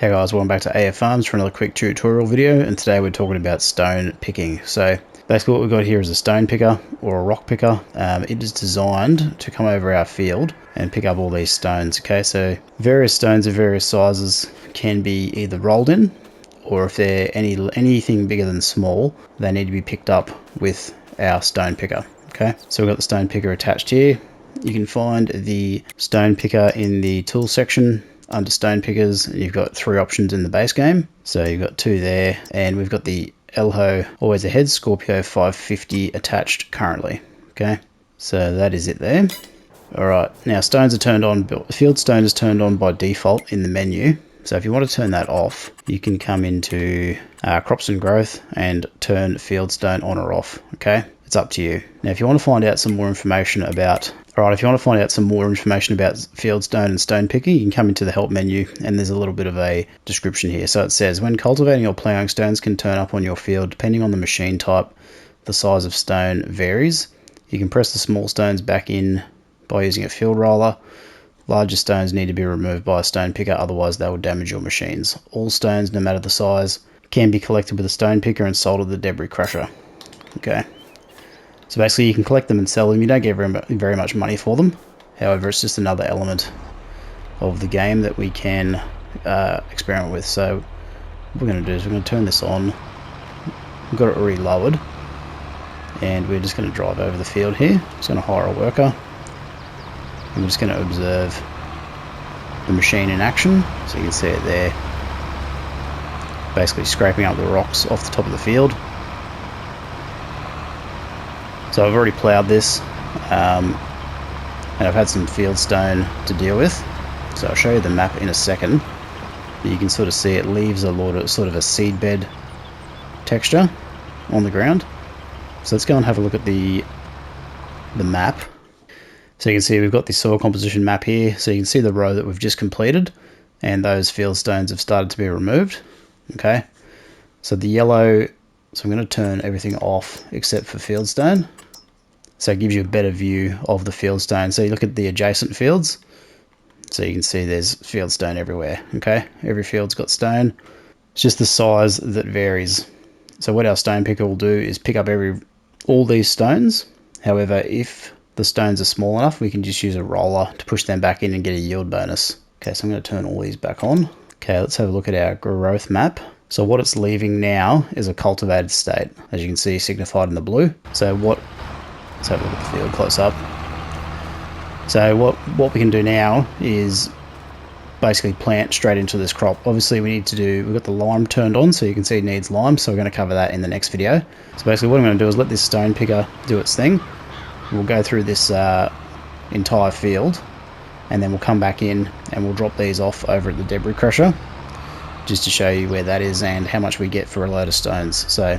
Hey guys, welcome back to AF Farms for another quick tutorial video, and today we're talking about stone picking. So basically what we've got here is a stone picker or a rock picker. It is designed to come over our field and pick up all these stones. Okay, so various stones of various sizes can be either rolled in, or if they're anything bigger than small, they need to be picked up with our stone picker. Okay, so we've got the stone picker attached here. You can find the stone picker in the tool section under stone pickers, and you've got 3 options in the base game. So you've got 2 there, and we've got the Elho Always Ahead Scorpio 550 attached currently. Okay, so that is it there. Alright, now stones are turned on. Field stone is turned on by default in the menu. So if you want to turn that off, you can come into crops and growth and turn field stone on or off. Okay, it's up to you. Now if you want to find out some more information about field stone and stone picking, you can come into the help menu, and there's a little bit of a description here. So it says, when cultivating or ploughing, stones can turn up on your field depending on the machine type. The size of stone varies. You can press the small stones back in by using a field roller. Larger stones need to be removed by a stone picker, otherwise they will damage your machines. All stones, no matter the size, can be collected with a stone picker and sold at the debris crusher. Okay. So basically you can collect them and sell them. You don't get very much money for them. However, it's just another element of the game that we can experiment with. So what we're going to do is we're going to turn this on. We've got it already lowered. And we're just going to drive over the field here. Just going to hire a worker. And we're just going to observe the machine in action. So you can see it there. Basically scraping up the rocks off the top of the field. So I've already ploughed this, and I've had some field stone to deal with. So I'll show you the map in a second. You can sort of see it leaves sort of a seed bed texture on the ground. So let's go and have a look at the map. So you can see we've got the soil composition map here. So you can see the row that we've just completed, and those field stones have started to be removed. Okay, so the yellow. So I'm going to turn everything off except for field stone. So it gives you a better view of the field stone. So you look at the adjacent fields. So you can see there's field stone everywhere. Okay, every field's got stone. It's just the size that varies. So what our stone picker will do is pick up all these stones. However, if the stones are small enough, we can just use a roller to push them back in and get a yield bonus. Okay, so I'm going to turn all these back on. Okay, let's have a look at our growth map. So what it's leaving now is a cultivated state, as you can see signified in the blue. So let's have a look at the field close up. So what we can do now is basically plant straight into this crop. Obviously we've got the lime turned on, so you can see it needs lime, so we're going to cover that in the next video. So basically what I'm going to do is let this stone picker do its thing. We'll go through this entire field, and then we'll come back in and we'll drop these off over at the debris crusher, just to show you where that is and how much we get for a load of stones. So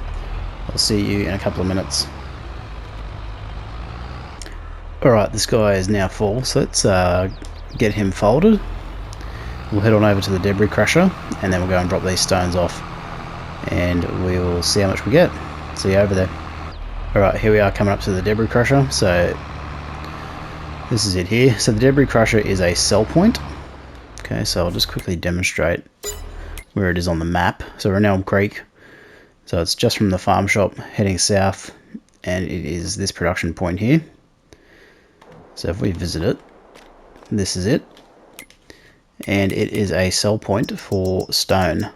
I'll see you in a couple of minutes. Alright, this guy is now full, so let's get him folded. We'll head on over to the debris crusher, and then we'll go and drop these stones off, and we'll see how much we get. See you over there. Alright, here we are coming up to the debris crusher. So this is it here. So the debris crusher is a sell point. Okay, so I'll just quickly demonstrate where it is on the map. So we're in Elm Creek, so it's just from the farm shop heading south, and it is this production point here. So if we visit it, this is it, and it is a sell point for stone.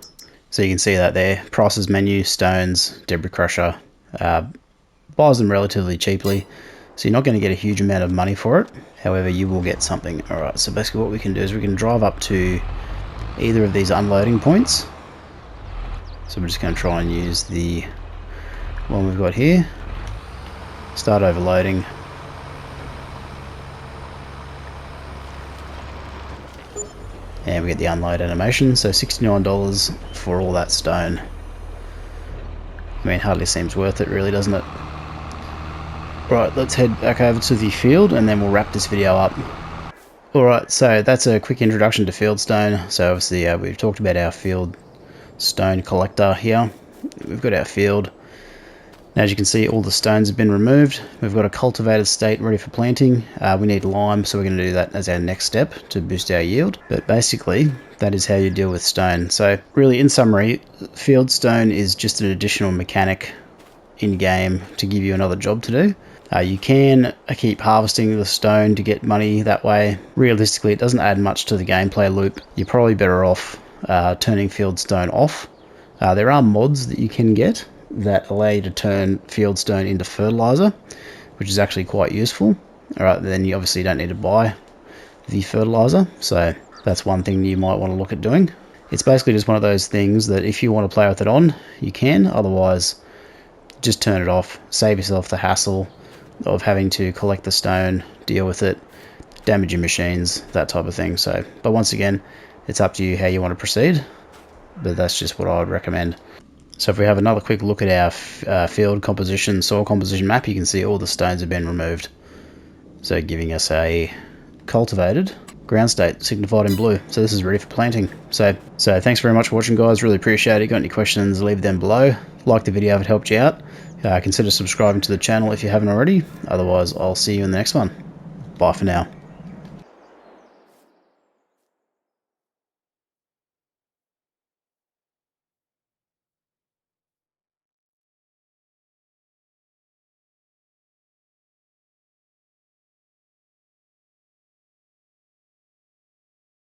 So you can see that there, prices menu, stones, debris crusher, buys them relatively cheaply, so you're not going to get a huge amount of money for it. However, you will get something. Alright, so basically what we can do is we can drive up to either of these unloading points. So we're just going to try and use the one we've got here. Start overloading. And we get the unload animation. So $69 for all that stone. I mean, hardly seems worth it really, doesn't it? Right, let's head back over to the field, and then we'll wrap this video up. Alright, so that's a quick introduction to field stone. So obviously we've talked about our field stone collector here. We've got our field. Now, as you can see, all the stones have been removed. We've got a cultivated state ready for planting. We need lime, so we're going to do that as our next step to boost our yield. But basically, that is how you deal with stone. So really, in summary, field stone is just an additional mechanic in game to give you another job to do. You can keep harvesting the stone to get money that way. Realistically, it doesn't add much to the gameplay loop. You're probably better off turning field stone off. There are mods that you can get that allow you to turn field stone into fertilizer, which is actually quite useful. Alright, then you obviously don't need to buy the fertilizer, so that's one thing you might want to look at doing. It's basically just one of those things that if you want to play with it on, you can. Otherwise, just turn it off. Save yourself the hassle of having to collect the stone, deal with it, damage your machines, that type of thing. So, but once again, it's up to you how you want to proceed, but that's just what I would recommend. So if we have another quick look at our field composition, soil composition map, you can see all the stones have been removed. So giving us a cultivated ground state signified in blue. So this is ready for planting. So thanks very much for watching, guys. Really appreciate it. Got any questions, leave them below. Like the video if it helped you out. Consider subscribing to the channel if you haven't already. Otherwise, I'll see you in the next one. Bye for now.